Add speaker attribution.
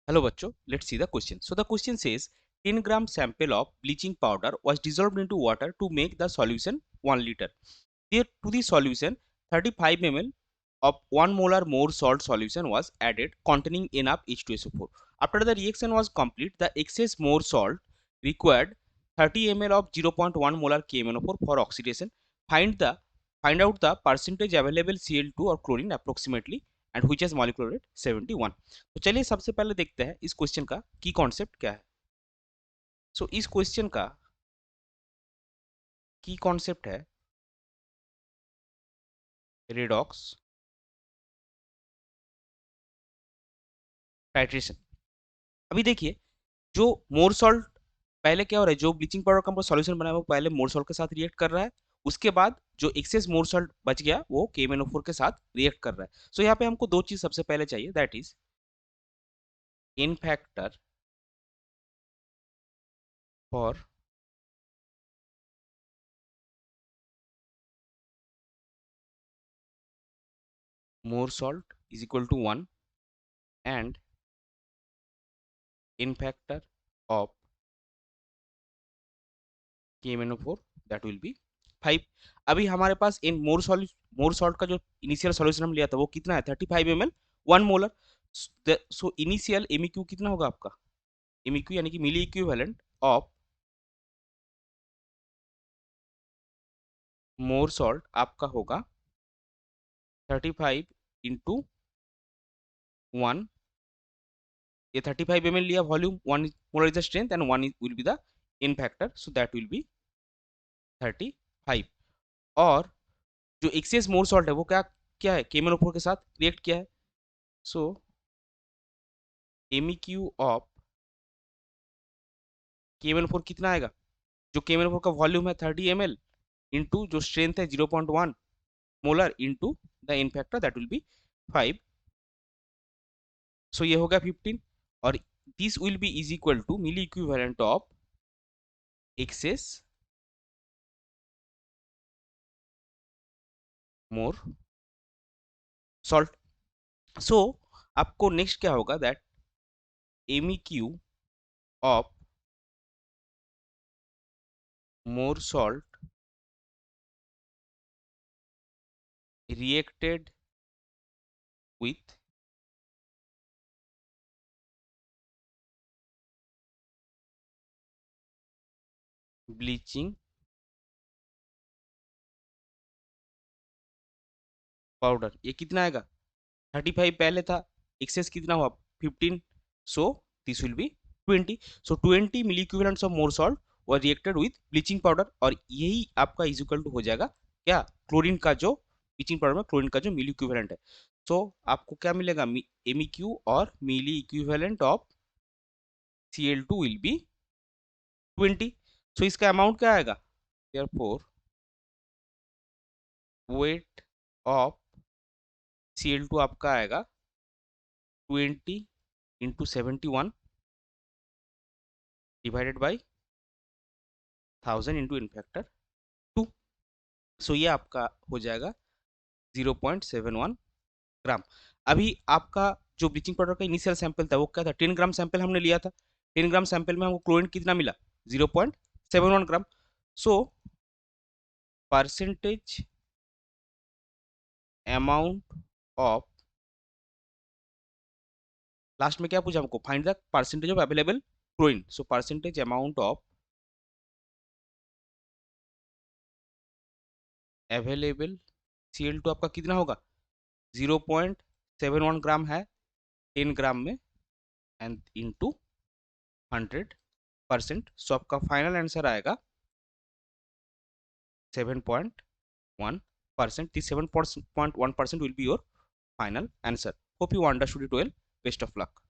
Speaker 1: Hello bachcho, let's see the question. So the question says 10 gram sample of bleaching powder was dissolved into water to make the solution 1 liter. There to the solution 35 ml of 1 molar more salt solution was added containing enough H2SO4. After the reaction was complete, the excess more salt required 30 ml of 0.1 molar KMnO4 for oxidation. Find the find out the percentage available Cl2 or chlorine approximately and which has molecular weight 71. तो चलिए सबसे पहले देखते हैं इस question का की concept क्या है. सो इस क्वेश्चन का की कॉन्सेप्ट है रेडॉक्स टाइट्रेशन. अभी देखिए जो मोर सॉल्ट पहले क्या हो रहा है, जो ब्लीचिंग पाउडर का सॉल्यूशन बना है वो पहले मोर सॉल्ट के साथ रिएक्ट कर रहा है. उसके बाद जो एक्सेस मोर सॉल्ट बच गया वो KMnO4 के साथ रिएक्ट कर रहा है. सो यहाँ पे हमको दो चीज सबसे पहले चाहिए, that is n factor for Mohr salt is equal to 1 and n factor of KMnO4 that will be 5. अभी हमारे पास इन मोर सॉल्ट का जो इनिशियल सॉल्यूशन हम लिया था वो कितना है 35 ml 1 molar. So initial MEQ कितना होगा आपका, MEQ यानी कि मिली इक्विवेलेंट ऑफ मोर सॉल्ट आपका होगा 35 इंटू 1. ये 35 ml लिया volume, 1 molar is the strength and 1 will be the n factor, so that will B 35. और जो एक्सेस मोर सॉल्ट है वो क्या क्या है KMnO4 के साथ रिएक्ट किया है. सो MEQ ऑफ KMnO4 कितना आएगा, जो KMnO4 का वॉल्यूम है 30 ml इंटू जो स्ट्रेंथ है 0.1 molar into the n factor that will be 5. So ये हो गया 15 और this will be is equal to milli equivalent of excess Mohr salt. So आपको नेक्स्ट क्या होगा, that MEQ of Mohr salt reacted with bleaching powder. ये कितना आएगा 35 पहले था, एक्सेस कितना हुआ 15, so this will be 20. So 20 milliequivalents of Mohr salt और रिएक्टेड विथ ब्लीचिंग पाउडर और यही आपका इज इक्वल टू हो जाएगा क्या, क्लोरीन का जो ब्लीचिंग पाउडर में क्लोरीन का जो मिली इक्विवेलेंट है. सो आपको क्या मिलेगा, MEQ और milli equivalent of Cl2 will be 20. So इसका अमाउंट क्या आएगा, therefore वेट ऑफ Cl2 आपका आएगा 20 into 71 divided by 1000 into in factor 2. सो ये आपका हो जाएगा 0.71 ग्राम. अभी आपका जो ब्लीचिंग पाउडर का इनिशियल सैंपल था वो क्या था, 10 ग्राम सैंपल हमने लिया था. 10 ग्राम सैंपल में हमको क्लोरीन कितना मिला 0.71 gram. So percentage amount of, last में क्या पूछा हमको, find the percentage of available chlorine. So percentage amount of available Cl2 आपका कितना होगा 0.71 ग्राम है 10 ग्राम में एंड इंटू 100%. सो आपका फाइनल आंसर आएगा 7.1%. This 7.1% will be your final answer. Hope you understood it well. Best of luck.